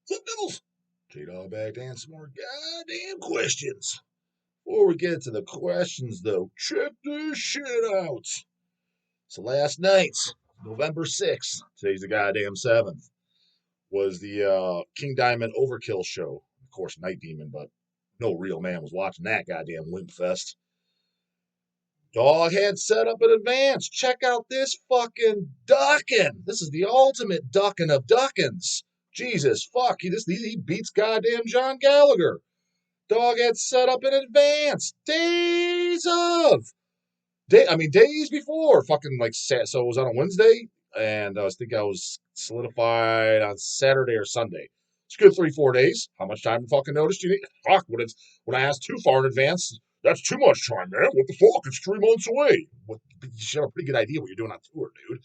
Flip Devils. J-Dawg back to answer more goddamn questions. Before we get to the questions, though, check this shit out. So last night, November 6th, today's the goddamn 7th, was the King Diamond Overkill show. Of course, Night Demon, but no real man was watching that goddamn Wimp Fest. Dawg had set up in advance. Check out this fucking ducking. This is the ultimate ducking of duckins. Jesus fuck, he beats goddamn John Gallagher. Dawg had set up in advance. Days before. Fucking like, so it was on a Wednesday, and I think I was solidified on Saturday or Sunday. It's good 3-4 days. How much time and fucking notice do you need? Fuck, when I asked too far in advance, that's too much time, man. What the fuck? It's 3 months away. You should have a pretty good idea what you're doing on tour, dude.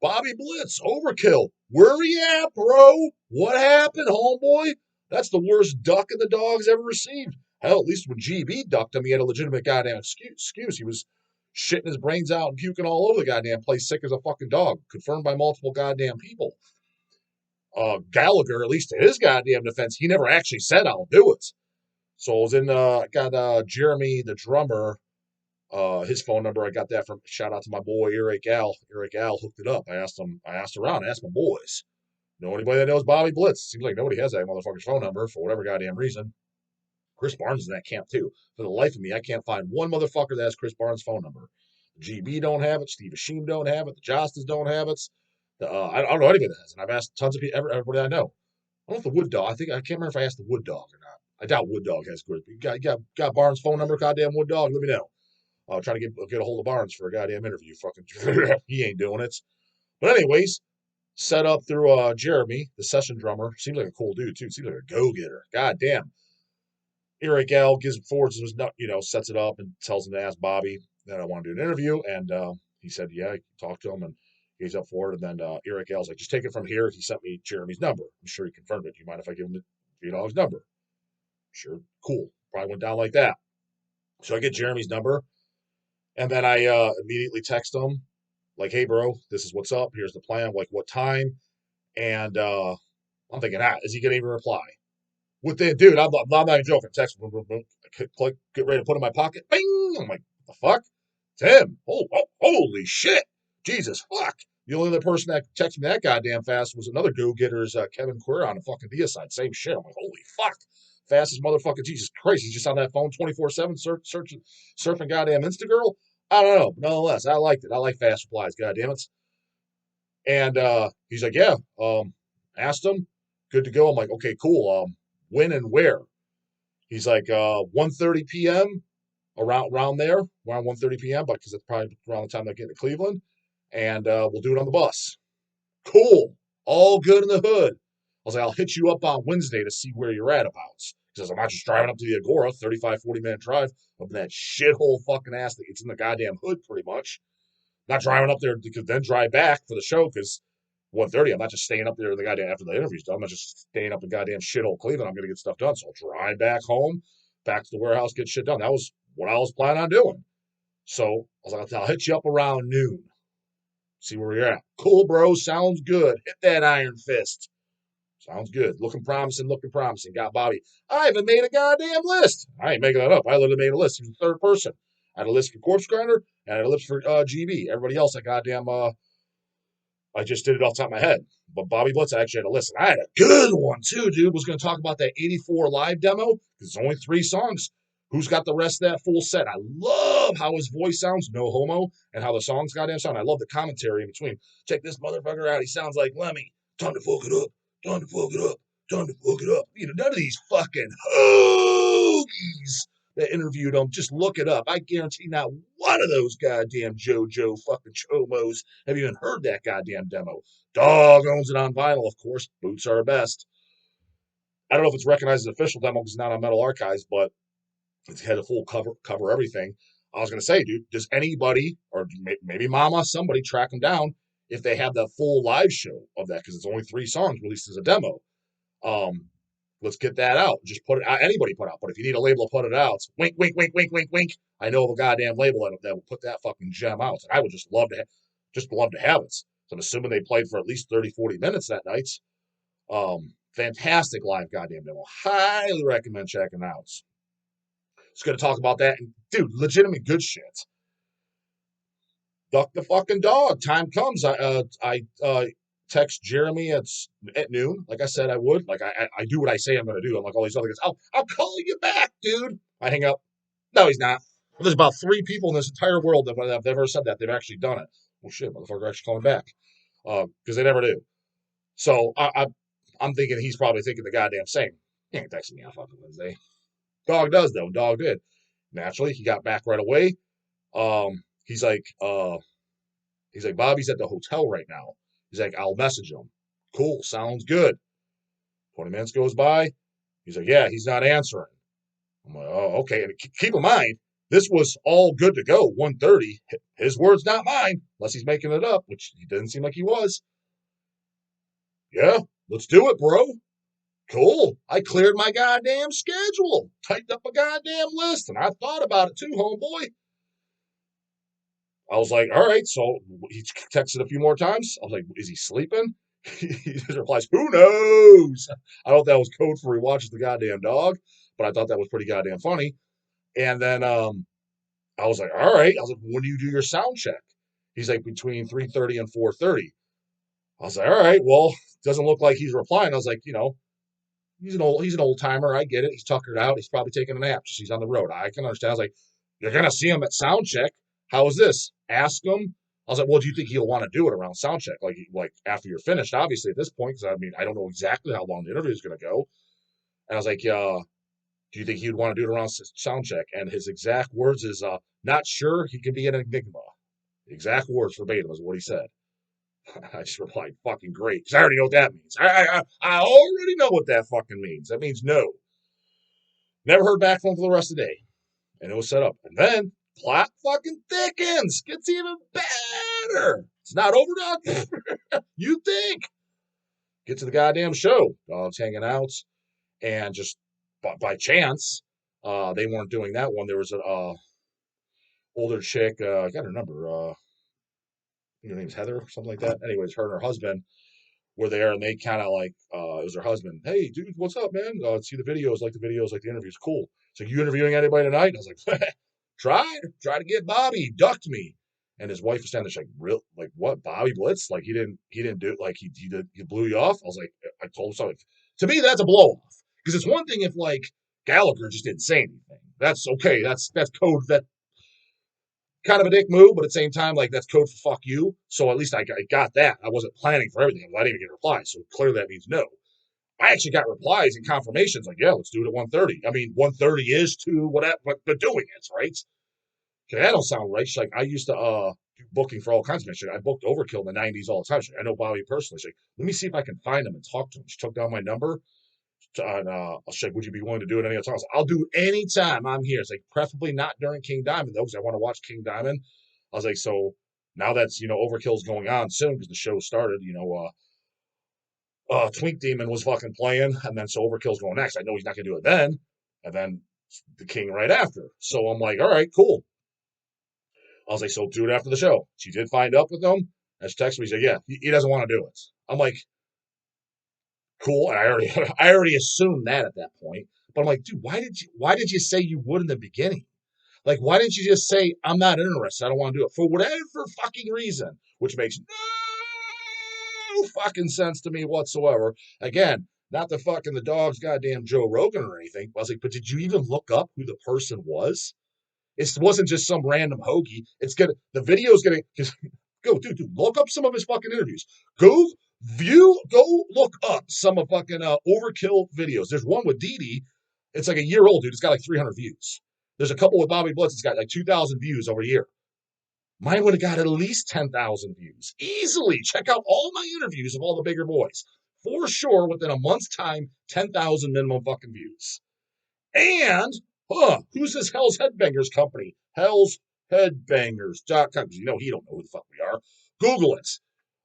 Bobby Blitz, Overkill. Where are you at, bro? What happened, homeboy? That's the worst ducking the Dawg's ever received. Hell, at least when GB ducked him, he had a legitimate goddamn excuse. He was shitting his brains out and puking all over the goddamn place, sick as a fucking dog. Confirmed by multiple goddamn people. Gallagher, at least to his goddamn defense, he never actually said, I'll do it. So I was got Jeremy, the drummer, his phone number. I got that from, shout out to my boy Eric Al. Eric Al hooked it up. I asked around, I asked my boys. Know anybody that knows Bobby Blitz? Seems like nobody has that motherfucker's phone number for whatever goddamn reason. Chris Barnes is in that camp too. For the life of me, I can't find one motherfucker that has Chris Barnes' phone number. The GB don't have it. Steve Ashim don't have it. The Jostas don't have it. I don't know anybody that has it. I've asked tons of people, everybody I know. I don't know if the Wood Dog. I can't remember if I asked the Wood Dog or not. I doubt Wood Dog has good. You got Barnes' phone number, goddamn Wood Dog. Let me know. I'll try to get a hold of Barnes for a goddamn interview. Fucking, he ain't doing it. But anyways, set up through Jeremy, the session drummer. Seems like a cool dude too. Seems like a go-getter. Goddamn. Eric Al forwards his, sets it up and tells him to ask Bobby that I want to do an interview. And he said, yeah, talk to him. And he's up for it. And then Eric Al's like, just take it from here. He sent me Jeremy's number. I'm sure he confirmed it. Do you mind if I give him J-Dawg's number? Sure. Cool. Probably went down like that. So I get Jeremy's number. And then I immediately text him, like, hey, bro, this is what's up. Here's the plan. Like, what time? And I'm thinking, is he going to even reply? Dude, I'm not even joking. Text, boom, boom, boom. Click, get ready to put it in my pocket. Bing! I'm like, what the fuck? It's him. Holy shit. Jesus, fuck. The only other person that texted me that goddamn fast was another go-getter's Kevin Queer on a fucking Deicide. Same shit. I'm like, holy fuck. Fastest motherfucker. Jesus Christ. He's just on that phone 24/7 surfing goddamn Instagirl. I don't know. But nonetheless, I liked it. I like fast replies, goddamn it. And he's like, yeah. Asked him. Good to go. I'm like, okay, cool. When and where? He's like 1:30 p.m. around there, around 1:30 p.m. But because it's probably around the time they get to Cleveland, and we'll do it on the bus. Cool, all good in the hood. I was like, I'll hit you up on Wednesday to see where you're at about. Because I'm not just driving up to the Agora, 35, 40-minute drive up in that shithole fucking ass that it's in the goddamn hood pretty much. Not driving up there because then drive back for the show because 1:30. I'm not just staying up there the goddamn after the interview's done. I'm not just staying up in goddamn shithole Cleveland. I'm gonna get stuff done. So I'll drive back home, back to the warehouse, get shit done. That was what I was planning on doing. So I was like, I'll hit you up around noon. See where you're at. Cool, bro. Sounds good. Hit that iron fist. Sounds good. Looking promising, looking promising. Got Bobby. I haven't made a goddamn list. I ain't making that up. I literally made a list. He was the third person. I had a list for Corpse Grinder, and I had a list for GB. Everybody else, I goddamn I just did it off the top of my head. But Bobby Blitz, I actually had to listen. I had a good one, too, dude. Was going to talk about that 84 live demo. Because it's only 3 songs. Who's got the rest of that full set? I love how his voice sounds, no homo, and how the songs goddamn sound. I love the commentary in between. Check this motherfucker out. He sounds like Lemmy. Time to fuck it up. Time to fuck it up. Time to fuck it up. None of these fucking hoagies that interviewed him, just look it up. I guarantee not one of those goddamn JoJo fucking chomos have even heard that goddamn demo. Dawg owns it on vinyl, of course. Boots are best. I don't know if it's recognized as official demo because it's not on Metal Archives, but it had a full cover everything. I was going to say, dude, does anybody, or maybe Mama, somebody track them down if they have the full live show of that? Because it's only 3 songs released as a demo. Let's get that out. Just put it out. Anybody put out. But if you need a label to put it out, wink, wink, wink, wink, wink, wink. I know of a goddamn label that will put that fucking gem out. And I would just love to have it. So I'm assuming they played for at least 30, 40 minutes that night. Fantastic live goddamn demo. Highly recommend checking it out. Just going to talk about that. And, dude, legitimate good shit. Duck the fucking dog. Time comes. I text Jeremy at noon, like I said I would. Like I do what I say I'm going to do. I'm like all these other guys. I'll call you back, dude. I hang up. No, he's not. Well, there's about 3 people in this entire world that have ever said that they've actually done it. Well, shit, motherfucker, actually calling back because they never do. So I'm thinking he's probably thinking the goddamn same. He ain't texting me on fucking Wednesday. Dog does though. Dog did. Naturally, he got back right away. He's like, Bobby's at the hotel right now. He's like, I'll message him. Cool, sounds good. 20 minutes goes by. He's like, yeah, he's not answering. I'm like, oh, okay. And keep in mind, this was all good to go. 1:30. His words, not mine, unless he's making it up, which he didn't seem like he was. Yeah, let's do it, bro. Cool. I cleared my goddamn schedule, typed up a goddamn list, and I thought about it too, homeboy. I was like, all right. So he texted a few more times. I was like, is he sleeping? He just replies, who knows? I don't know if that was code for he watches the goddamn dog, but I thought that was pretty goddamn funny. And then I was like, all right. I was like, when do you do your sound check? He's like, between 3:30 and 4:30. I was like, all right. Well, doesn't look like he's replying. I was like, he's an old timer. I get it. He's tuckered out. He's probably taking a nap. Just he's on the road. I can understand. I was like, you're gonna see him at sound check. How is this? Ask him. I was like, well, do you think he'll want to do it around sound check? Like after you're finished, obviously at this point, because I don't know exactly how long the interview is gonna go. And I was like, do you think he would want to do it around sound check? And his exact words is, not sure. He can be an enigma. Exact words verbatim is what he said. I just replied, fucking great, because I already know what that means. I already know what that fucking means. That means no. Never heard back from him for the rest of the day. And it was set up. And then plot fucking thickens. Gets even better. It's not over, dog. You think. Get to the goddamn show. Dog's hanging out. And just by chance, they weren't doing that one. There was an older chick. I got her number. Her name's Heather or something like that. Anyways, her and her husband were there, and they kind of like, it was her husband. Hey, dude, what's up, man? See the videos, like the interviews. Cool. So you interviewing anybody tonight? And I was like, try to get Bobby. He ducked me. And his wife was standing there, she's like, real, like what? Bobby Blitz? Like he didn't do it. Like he blew you off. I was like, I told him something. To me, that's a blow off. Because it's one thing if like Gallagher just didn't say anything. That's okay. That's code. That kind of a dick move, but at the same time, like that's code for fuck you. So at least I got that. I wasn't planning for everything. I didn't even get replies. So clearly that means no. I actually got replies and confirmations like, yeah, let's do it at 1:30. I mean, 1:30 is to whatever, but doing it, right? Okay, that don't sound right. She's like, I used to do booking for all kinds of shit. I booked Overkill in the 90s all the time. Like, I know Bobby personally. She's like, let me see if I can find him and talk to him. She took down my number. And she's like, would you be willing to do it any other time? I was like, I'll do it any time I'm here. It's like, preferably not during King Diamond, though, because I want to watch King Diamond. I was like, so now that's, Overkill's going on soon because the show started, Twink Demon was fucking playing, and then so Overkill's going next. I know he's not going to do it then, and then the King right after. So I'm like, all right, cool. I was like, so do it after the show. She did find up with him, and she texted me. She said, yeah, he doesn't want to do it. I'm like, cool. And I already assumed that at that point. But I'm like, dude, why did you say you would in the beginning? Like, why didn't you just say, I'm not interested, I don't want to do it for whatever fucking reason, which makes no fucking sense to me whatsoever. Again, not the dog's goddamn Joe Rogan or anything. I was like, but did you even look up who the person was? It wasn't just some random hoagie. The video's gonna, go, dude, look up some of his fucking interviews. Go look up some of fucking Overkill videos. There's one with Dee. It's like a year old, dude. It's got like 300 views. There's a couple with Bobby Blitz. It's got like 2,000 views over a year. Mine would have got at least 10,000 views. Easily. Check out all my interviews of all the bigger boys. For sure, within a month's time, 10,000 minimum fucking views. And, who's this Hell's Headbangers company? Hell's Headbangers.com. Because he don't know who the fuck we are. Google it.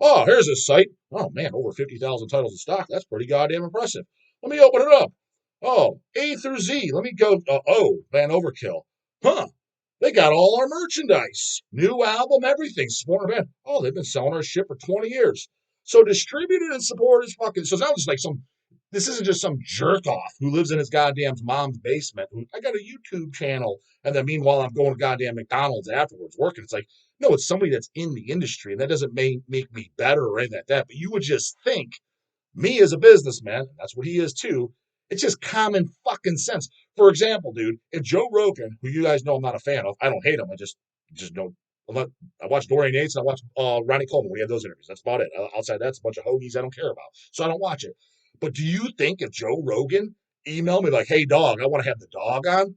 Oh, here's this site. Oh, man, over 50,000 titles in stock. That's pretty goddamn impressive. Let me open it up. Oh, A through Z. Let me go. Van Overkill. They got all our merchandise. New album, everything. Supporting band. Oh, they've been selling our shit for 20 years. So distribute it and support his fucking. So it's not just like some. This isn't just some jerk off who lives in his goddamn mom's basement. I got a YouTube channel, and then meanwhile I'm going to goddamn McDonald's afterwards working. It's like, no, it's somebody that's in the industry, and that doesn't make me better or anything like that. But you would just think me as a businessman, that's what he is too. It's just common fucking sense. For example, dude, if Joe Rogan, who you guys know I'm not a fan of, I don't hate him. I just don't. I watch Dorian Yates and I watch Ronnie Coleman. We had those interviews. That's about it. Outside that's a bunch of hoagies I don't care about, so I don't watch it. But do you think if Joe Rogan emailed me like, "Hey, dog, I want to have the dog on,"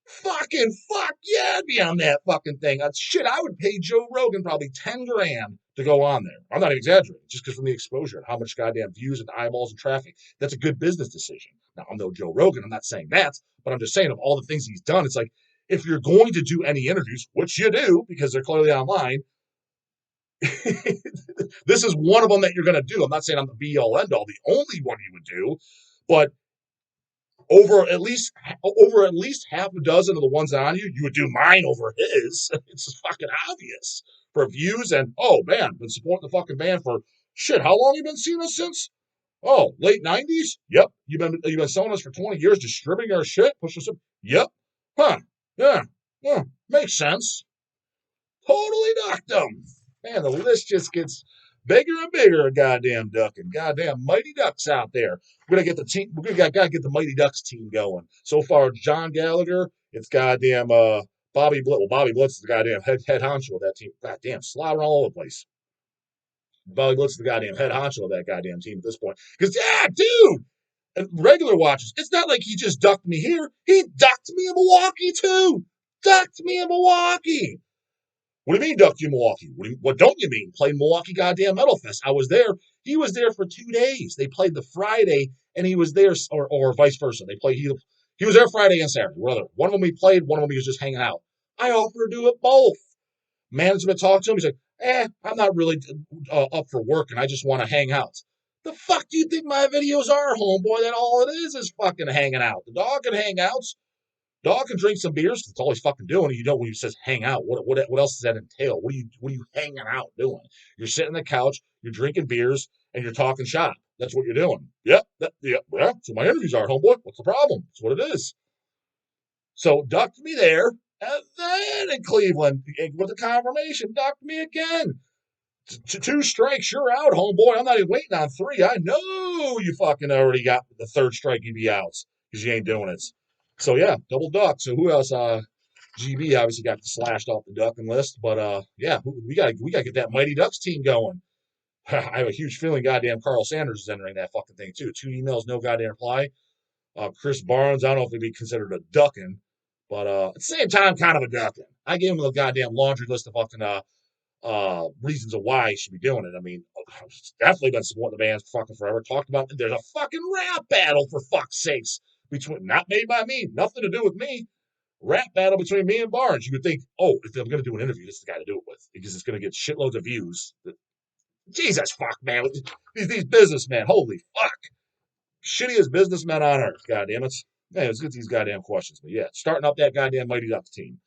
fucking fuck yeah, I'd be on that fucking thing. Shit, I would pay Joe Rogan probably 10 grand to go on there. I'm not even exaggerating, just because from the exposure and how much goddamn views and eyeballs and traffic. That's a good business decision. Now, I'm no Joe Rogan, I'm not saying that, but I'm just saying of all the things he's done, it's like, if you're going to do any interviews, which you do because they're clearly online, this is one of them that you're going to do. I'm not saying I'm the be all end all, the only one you would do, but over at least half a dozen of the ones on you would do mine over his. It's just fucking obvious for views and oh man, been supporting the fucking band for shit. How long you been seeing us since? Oh, late '90s. Yep. You've been selling us for 20 years, distributing our shit, pushing us up. Yep. Huh. Yeah. Yeah. Makes sense. Totally knocked them. Man, the list just gets bigger and bigger. Goddamn ducking, goddamn mighty ducks out there. We're gonna get the team. We're gonna gotta get the mighty ducks team going. So far, John Gallagher. It's goddamn Bobby Blitz. Well, Bobby Blitz is the goddamn head honcho of that team. Goddamn, slobbering all over the place. Bobby Blitz is the goddamn head honcho of that goddamn team at this point. Because yeah, dude. And regular watchers, it's not like he just ducked me here. He ducked me in Milwaukee too. Ducked me in Milwaukee. What do you mean, ducked you Milwaukee? What don't you mean? Played Milwaukee goddamn Metal Fest. I was there. He was there for 2 days. They played the Friday, and he was there, or vice versa. They played. He was there Friday and Saturday. One of them he played. One of them he was just hanging out. I offered to do it both. Management talked to him. He's like, I'm not really up for work, and I just want to hang out. The fuck do you think my videos are, homeboy? That all it is fucking hanging out. The dog can hang out. Dog can drink some beers. That's all he's fucking doing. You know when he says hang out, what else does that entail? What are you hanging out doing? You're sitting on the couch, you're drinking beers, and you're talking shop. That's what you're doing. Yep. So my interviews are, homeboy. What's the problem? That's what it is. So ducked me there, and then in Cleveland with the confirmation, ducked me again. Two strikes, you're out, homeboy. I'm not even waiting on three. I know you fucking already got the third strike. You'd be out because you ain't doing it. So yeah, double duck. So who else? GB obviously got slashed off the ducking list, but yeah, we gotta get that Mighty Ducks team going. I have a huge feeling goddamn Carl Sanders is entering that fucking thing too. 2 emails, no goddamn reply. Chris Barnes, I don't know if he'd be considered a ducking, but at the same time, kind of a ducking. I gave him the goddamn laundry list of fucking reasons of why he should be doing it. I mean, definitely been supporting the band for fucking forever. Talked about there's a fucking rap battle for fuck's sakes between not made by me, nothing to do with me. Rap battle between me and Barnes. You would think, oh, if I'm going to do an interview, this is the guy to do it with because it's going to get shitloads of views. Jesus fuck, man, these businessmen, holy fuck, shittiest businessmen on earth. God damn it. Hey, let's get these goddamn questions. But yeah, starting up that goddamn Mighty Ducks team.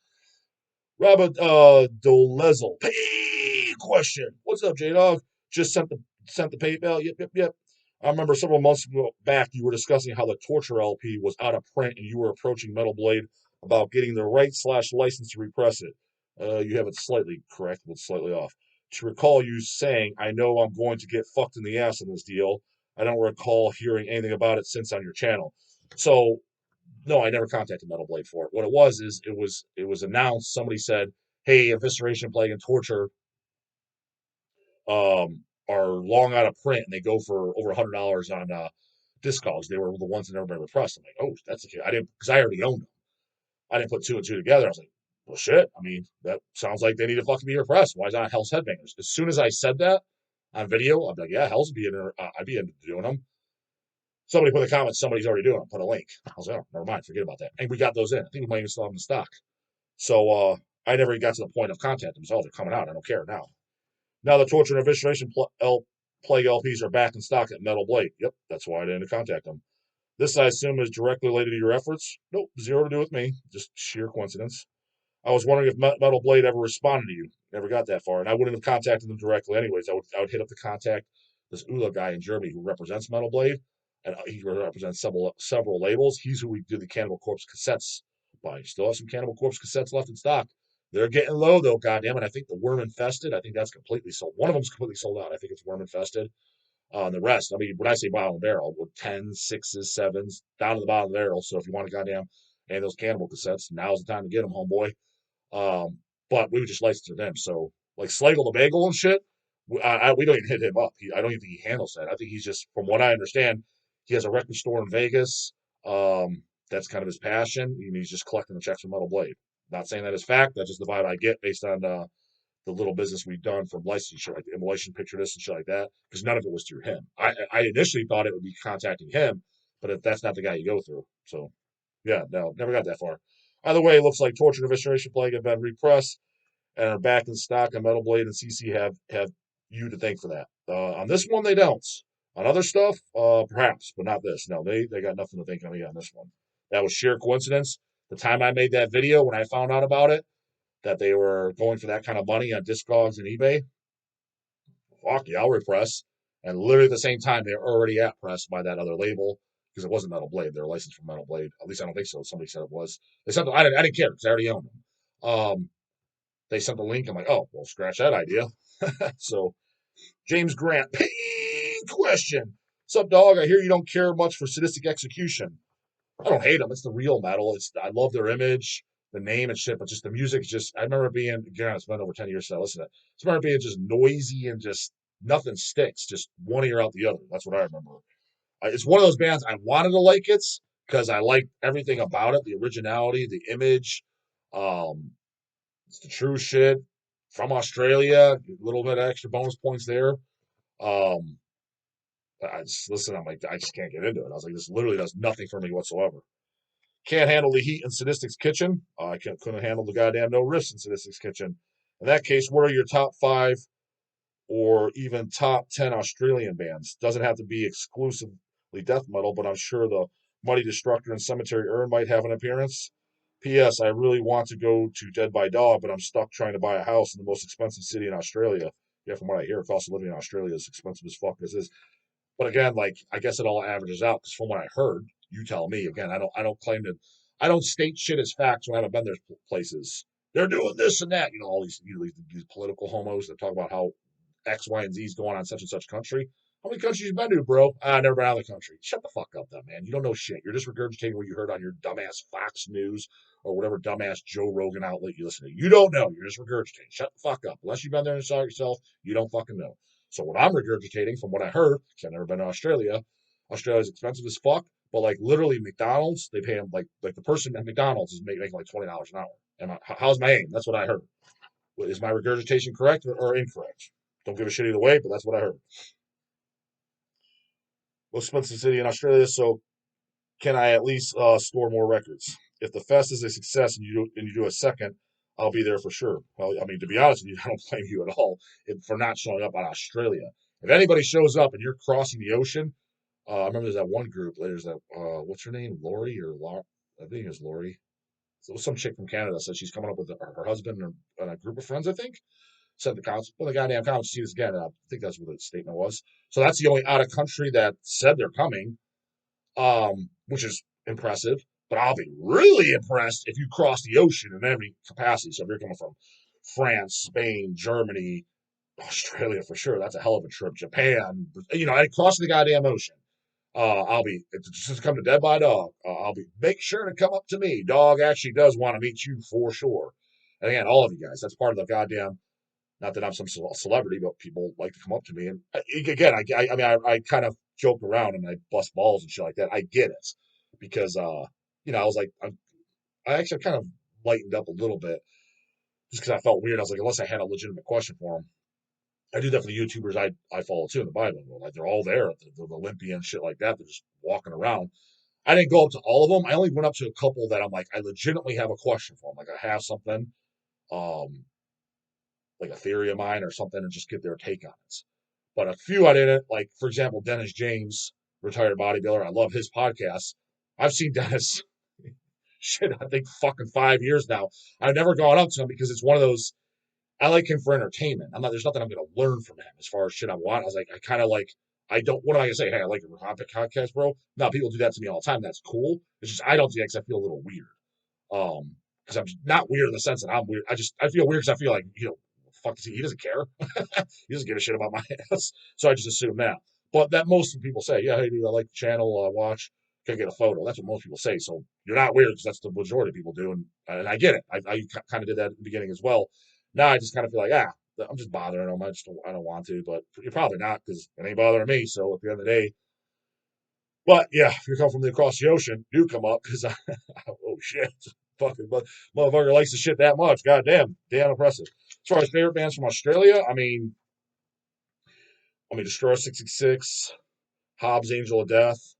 Robert Dolezel. Question. What's up, J-Dog? Just sent the PayPal. Yep. I remember several months back you were discussing how the Torture LP was out of print and you were approaching Metal Blade about getting the right/license to repress it. You have it slightly correct, but slightly off. To recall you saying, I know I'm going to get fucked in the ass in this deal. I don't recall hearing anything about it since on your channel. So no, I never contacted Metal Blade for it. What it was is it was announced. Somebody said, "Hey, Evisceration, Plague, and Torture are long out of print, and they go for over $100 on Discogs. They were the ones that never been repressed." I'm like, "Oh, that's okay." I didn't because I already owned them. I didn't put two and two together. I was like, "Well, shit. I mean, that sounds like they need to fucking be repressed. Why is that Hell's Headbangers?" As soon as I said that on video, I'm like, "Yeah, Hell's be in. I'd be into doing them." Somebody put a comment, somebody's already doing it. Put a link. I was like, oh, never mind, forget about that. And we got those in. I think we might even still have them in stock. So I never got to the point of contacting them. So they're coming out. I don't care now. Now the Torture and Evisceration Plague LPs are back in stock at Metal Blade. Yep, that's why I didn't contact them. This, I assume, is directly related to your efforts. Nope, zero to do with me. Just sheer coincidence. I was wondering if Metal Blade ever responded to you. Never got that far, and I wouldn't have contacted them directly anyways. I would hit up the contact this Ula guy in Germany who represents Metal Blade, and he represents several labels. He's who we do the Cannibal Corpse cassettes by. Still have some Cannibal Corpse cassettes left in stock. They're getting low though, goddamn it! I think the Worm Infested. I think that's completely sold. One of them's completely sold out. I think it's Worm Infested. And the rest, I mean, when I say bottom of the barrel, with 10s, 6s, 7s, down to the bottom of the barrel. So if you want to goddamn and those Cannibal cassettes, now's the time to get them, homeboy. But we would just license them. So like Slagle the Bagel and shit, we don't even hit him up. I don't even think he handles that. I think he's just, from what I understand, he has a record store in Vegas. That's kind of his passion. And he's just collecting the checks from Metal Blade. Not saying that is fact. That's just the vibe I get based on the little business we've done from licensure, like the immolation picture list and shit like that. Because none of it was through him. I initially thought it would be contacting him, but if that's not the guy you go through. So yeah, no, never got that far. Either way, it looks like Torture and Evisceration Plague have been repressed and are back in stock, and Metal Blade and CC have you to thank for that. On this one, they don't. On other stuff, perhaps, but not this. No, they got nothing to thank me on this one. That was sheer coincidence. The time I made that video, when I found out about it, that they were going for that kind of money on Discogs and eBay, fuck yeah, I'll repress. And literally at the same time, they were already at press by that other label because it wasn't Metal Blade. They were licensed from Metal Blade. At least I don't think so. Somebody said it was. They sent. I didn't care because I already owned them. They sent the link. I'm like, oh, well, scratch that idea. So, James Grant, question. What's up, dog? I hear you don't care much for Sadistic Execution. I don't hate them. It's the real metal. I love their image, the name and shit, but just the music is just, I remember it being, again, it's been over 10 years since I listened to it. I remember it being just noisy and just nothing sticks, just one ear out the other. That's what I remember. It's one of those bands I wanted to like it because I like everything about it, the originality, the image. Um, it's the true shit from Australia. A little bit of extra bonus points there. Um, I just listen. I'm like, I just can't get into it. I was like, this literally does nothing for me whatsoever. Can't handle the heat in Sadistic's kitchen. I couldn't handle the goddamn no riffs in Sadistic's kitchen. In that case, what are your top 5 or even top 10 Australian bands? Doesn't have to be exclusively death metal, but I'm sure the Muddy Destructor and Cemetery Urn might have an appearance. P.S. I really want to go to Dead by Dawg, but I'm stuck trying to buy a house in the most expensive city in Australia. Yeah, from what I hear, cost of living in Australia is expensive as fuck as is. But again, like I guess it all averages out because from what I heard, you tell me. Again, I don't claim to, I don't state shit as facts when I haven't been there places. They're doing this and that. You know, all these political homos that talk about how X, Y, and Z is going on in such and such country. How many countries you been to, bro? I never been out of the country. Shut the fuck up, then, man. You don't know shit. You're just regurgitating what you heard on your dumbass Fox News or whatever dumbass Joe Rogan outlet you listen to. You don't know. You're just regurgitating. Shut the fuck up. Unless you've been there and saw it yourself, you don't fucking know. So what I'm regurgitating from what I heard, because I've never been to Australia, Australia's expensive as fuck, but like literally McDonald's, they pay them like the person at McDonald's is making like $20 an hour. And how's my aim? That's what I heard. Is my regurgitation correct or incorrect? Don't give a shit either way, but that's what I heard. Most expensive city in Australia, so can I at least store more records? If the fest is a success and you do a second, I'll be there for sure. Well, I mean, to be honest with you, I don't blame you at all for not showing up on Australia. If anybody shows up and you're crossing the ocean, I remember there's that one group. There's that what's her name, Lori or Laura? I think it was Lori. So it was some chick from Canada said she's coming up with her husband and a group of friends. I think said the council. Well, the goddamn council see this again. I think that's what the statement was. So that's the only out of country that said they're coming, which is impressive. But I'll be really impressed if you cross the ocean in every capacity. So if you're coming from France, Spain, Germany, Australia for sure, that's a hell of a trip. Japan, you know, crossing the goddamn ocean. I'll be just to come to Dead by Dawg. I'll be make sure to come up to me. Dawg actually does want to meet you for sure. And again, all of you guys, that's part of the goddamn. Not that I'm some celebrity, but people like to come up to me. And again, I mean, I kind of joke around and I bust balls and shit like that. I get it because, you know, I was like, I actually kind of lightened up a little bit just because I felt weird. I was like, unless I had a legitimate question for them. I do that for the YouTubers I follow too in the Bible world. Like they're all there, the Olympian shit like that. They're just walking around. I didn't go up to all of them. I only went up to a couple that I'm like, I legitimately have a question for them. Like I have something. Like a theory of mine or something and just get their take on it. But a few I didn't, like, for example, Dennis James, retired bodybuilder. I love his podcast. I've seen Dennis, shit, I think fucking 5 years now. I've never gone up to him because it's one of those, I like him for entertainment. I'm not. There's nothing I'm going to learn from him as far as shit I want. I was like, I kind of like. I don't. What am I going to say? Hey, I like your podcast, bro. Now people do that to me all the time. That's cool. It's just I don't do that because I feel a little weird. Because I'm not weird in the sense that I'm weird. I feel weird because I feel like fuck is he? He doesn't care. He doesn't give a shit about my ass. So I just assume that. But that most people say, yeah, hey dude, I like the channel. Watch. Can I get a photo? That's what most people say. So you're not weird because that's the majority of people do, and I get it. I kind of did that at the beginning as well. Now I just kind of feel like I'm just bothering them. I don't want to, but you're probably not because it ain't bothering me. So at the end of the day, but yeah, if you come from across the ocean, do come up because oh shit, fucking motherfucker likes the shit that much. God damn impressive. As far as favorite bands from Australia, Destroyer 666, Hobbs, Angel of Death.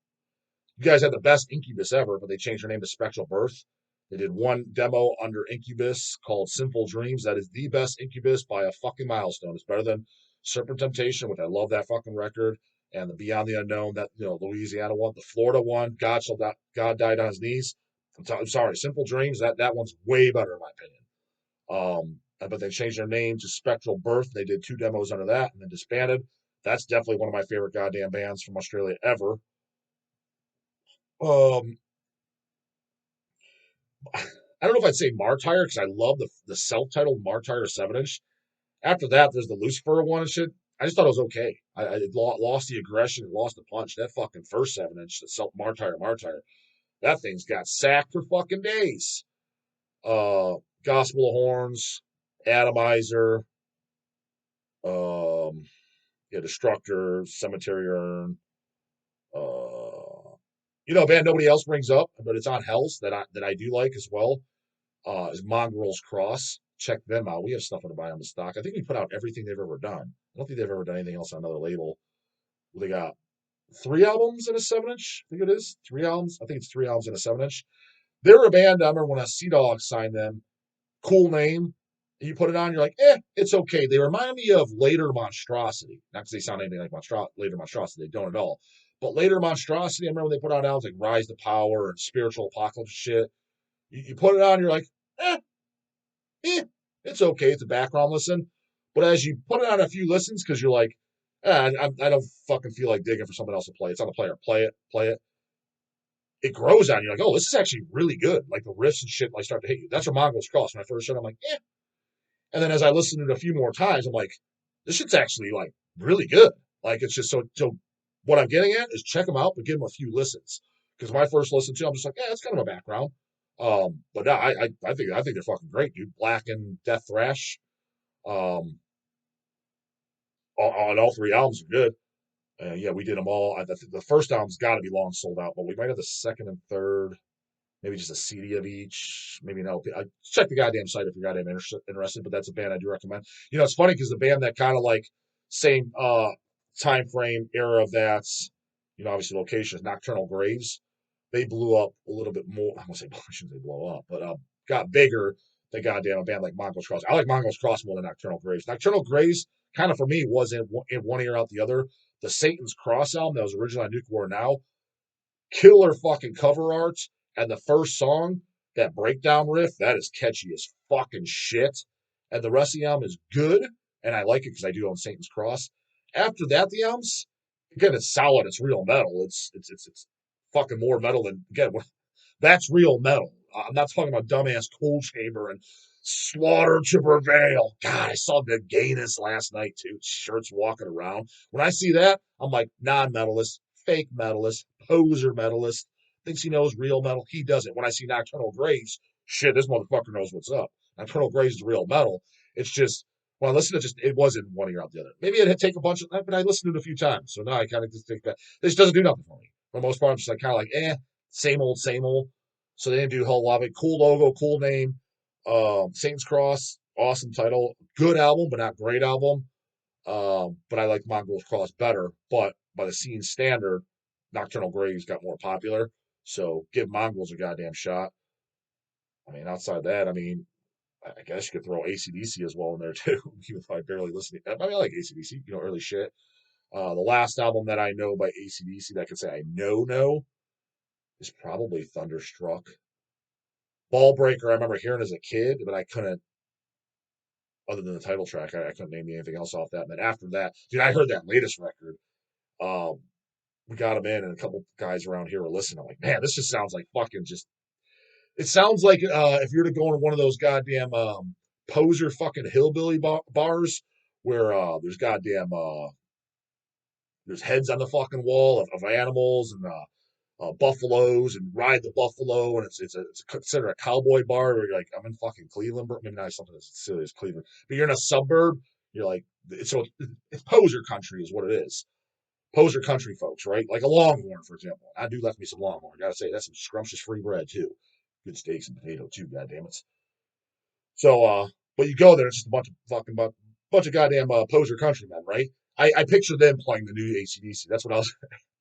You guys had the best Incubus ever, but they changed their name to Spectral Birth. They did one demo under Incubus called Sinful Dreams. That is the best Incubus by a fucking milestone. It's better than Serpent Temptation, which I love that fucking record, and the Beyond the Unknown, that Louisiana one, the Florida one, God Died on His Knees. I'm sorry, Simple Dreams. That one's way better in my opinion. But they changed their name to Spectral Birth. They did two demos under that and then disbanded. That's definitely one of my favorite goddamn bands from Australia ever. Um, I don't know if I'd say Martyr because I love the self-titled Martyr 7-inch. After that, there's the Lucifer one and shit. I just thought it was okay. It lost the aggression, it lost the punch. That fucking first 7-inch, the self Martyr, that thing's got sacked for fucking days. Gospel of Horns, Atomizer, um, Destructor, Cemetery Urn. A band nobody else brings up, but it's on Hells that I do like as well. Is Mongrel's Cross. Check them out. We have stuff on the buy on the stock. I think we put out everything they've ever done. I don't think they've ever done anything else on another label. They got 3 albums and a 7-inch. I think it is 3 albums. I think it's 3 albums and a 7-inch. They're a band. I remember when Dawg signed them. Cool name. You put it on, you're like, it's okay. They remind me of later Monstrosity. Not because they sound anything like later Monstrosity. They don't at all. But later Monstrosity, I remember they put out albums like Rise to Power and Spiritual Apocalypse shit. You put it on, you're like, it's okay. It's a background listen. But as you put it on a few listens, because you're like, I don't fucking feel like digging for something else to play. It's on the player. Play it. It grows on you. Like, oh, this is actually really good. Like the riffs and shit, like start to hit you. That's what Mongrel's Cross. When I first heard it, I'm like, And then as I listened to it a few more times, I'm like, this shit's actually like really good. Like it's just so what I'm getting at is check them out, but give them a few listens. Because when I first listened to them, I'm just like, it's kind of a background. But no, I think they're fucking great, dude. Black and Death Thrash. Um, all 3 albums are good. Yeah, we did them all. The first album's got to be long sold out, but we might have the second and third, maybe just a CD of each, maybe an LP. Check the goddamn site if you're goddamn interested. But that's a band I do recommend. It's funny because the band that kind of like same time frame era of that's obviously location is Nocturnal Graves. They blew up a little bit more. I won't say I shouldn't say blow up, but got bigger than goddamn a band like Mongrel's Cross. I like Mongrel's Cross more than Nocturnal Graves. Nocturnal Graves kind of for me was in one ear out the other. The Satan's Cross album that was originally on Nuclear Now, killer fucking cover art, and the first song, that breakdown riff, that is catchy as fucking shit. And the rest of the album is good, and I like it because I do own Satan's Cross. After that, the album's again, it's solid. It's real metal. It's fucking more metal than again. That's real metal. I'm not talking about dumbass Cold Chamber and Slaughter to Prevail. God, I saw the gayness last night too. Shirts walking around. When I see that, I'm like non-metalist, fake metalist, poser metalist. Thinks he knows real metal. He doesn't. When I see Nocturnal Graves, shit, this motherfucker knows what's up. Nocturnal Graves is real metal. It's just when I listen to it wasn't one ear out the other. Maybe it had take a bunch of, but I listened to it a few times. So now I kind of just think that this doesn't do nothing for me. For the most part, I'm just like kind of like, same old, same old. So they didn't do a whole lot of it. Cool logo, cool name. Saints Cross, awesome title. Good album, but not great album. But I like Mongrel's Cross better. But by the scene standard, Nocturnal Graves got more popular. So give Mongrels a goddamn shot. Outside that, I guess you could throw AC/DC as well in there too, even though I barely listen to it. I like AC/DC, early shit. The last album that I know by AC/DC that I can say I know is probably Thunderstruck. Ball Breaker, I remember hearing as a kid, but I couldn't. other than the title track. I couldn't name anything else off that. And then after that, dude, I heard that latest record. We got him in, and a couple guys around here were listening. I'm like, man, this just sounds like fucking just. It sounds like if you were to go into one of those goddamn poser fucking hillbilly bars where there's goddamn there's heads on the fucking wall of animals and buffaloes and ride the buffalo, and it's considered a cowboy bar where you're like, I'm in fucking Cleveland, maybe not something as silly as Cleveland, but you're in a suburb. You're like, so it's poser country is what it is. Poser country folks, right? Like a Longhorn, for example. I do left me some Longhorn. I gotta say, that's some scrumptious free bread too. Good steaks and potato too. God damn it. So, but you go there, it's just a bunch of goddamn poser countrymen, right? I picture them playing the new AC/DC. That's what I was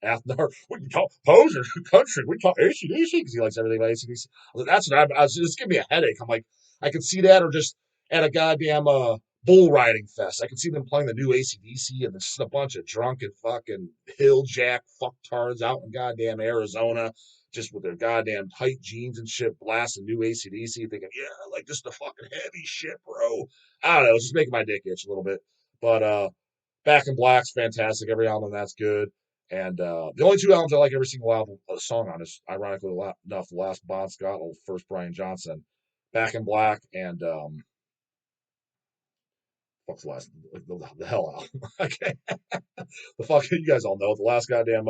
Athnar. What you call poser country? We call AC/DC because he likes everything about AC/DC. That's what I was just giving me a headache. I'm like, I could see that, or just at a goddamn bull riding fest. I could see them playing the new AC/DC, and it's just a bunch of drunken fucking hill jack fucktards out in goddamn Arizona, just with their goddamn tight jeans and shit, blasting new AC/DC, thinking, yeah, like this is the fucking heavy shit, bro. I don't know, it's just making my dick itch a little bit. But Back in Black's fantastic. Every album that's good. And the only two albums I like every single album song on is, ironically enough, the last Bon Scott, or first Brian Johnson, Back in Black, and what's the last, the Hell album? Okay, the fuck, you guys all know the last goddamn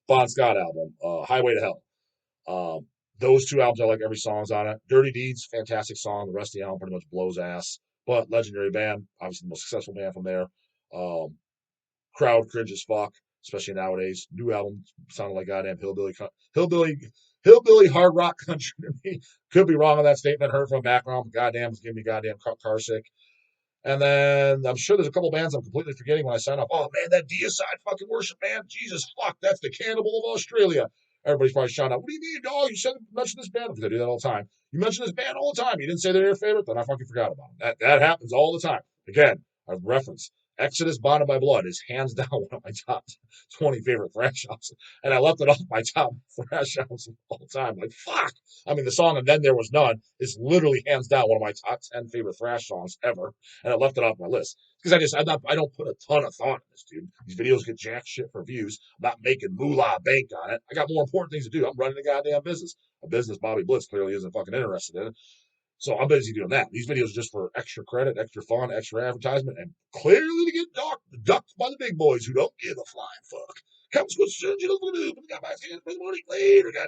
Bon Scott album, Highway to Hell. Those two albums I like every song's on it. Dirty Deeds, fantastic song. The rest of the album pretty much blows ass. But legendary band, obviously the most successful band from there. Crowd cringe as fuck, especially nowadays. New album sounded like goddamn hillbilly hard rock country to me. Could be wrong on that statement. Heard from background, but goddamn, it's giving me goddamn car sick. And then I'm sure there's a couple bands I'm completely forgetting when I sign off. Oh man, that Deicide fucking worship band. Jesus fuck, that's the Cannibal of Australia. Everybody's probably shouting out, what do you mean, dog? You mentioned this band. Because I do that all the time. You mention this band all the time. You didn't say they're your favorite, then I fucking forgot about them. That happens all the time. Again, I reference Exodus Bonded by Blood is hands down one of my top 20 favorite thrash albums. And I left it off my top thrash albums of all time. Like, fuck. I mean, the song And Then There Was None is literally hands down one of my top 10 favorite thrash songs ever. And I left it off my list. Because I don't put a ton of thought in this, dude. These videos get jack shit for views. I'm not making moolah bank on it. I got more important things to do. I'm running a goddamn business. A business Bobby Blitz clearly isn't fucking interested in. So I'm busy doing that. These videos are just for extra credit, extra fun, extra advertisement, and clearly to get ducked by the big boys who don't give a flying fuck. Come switch, you know what to do. Got my hands for the money later, goddamn.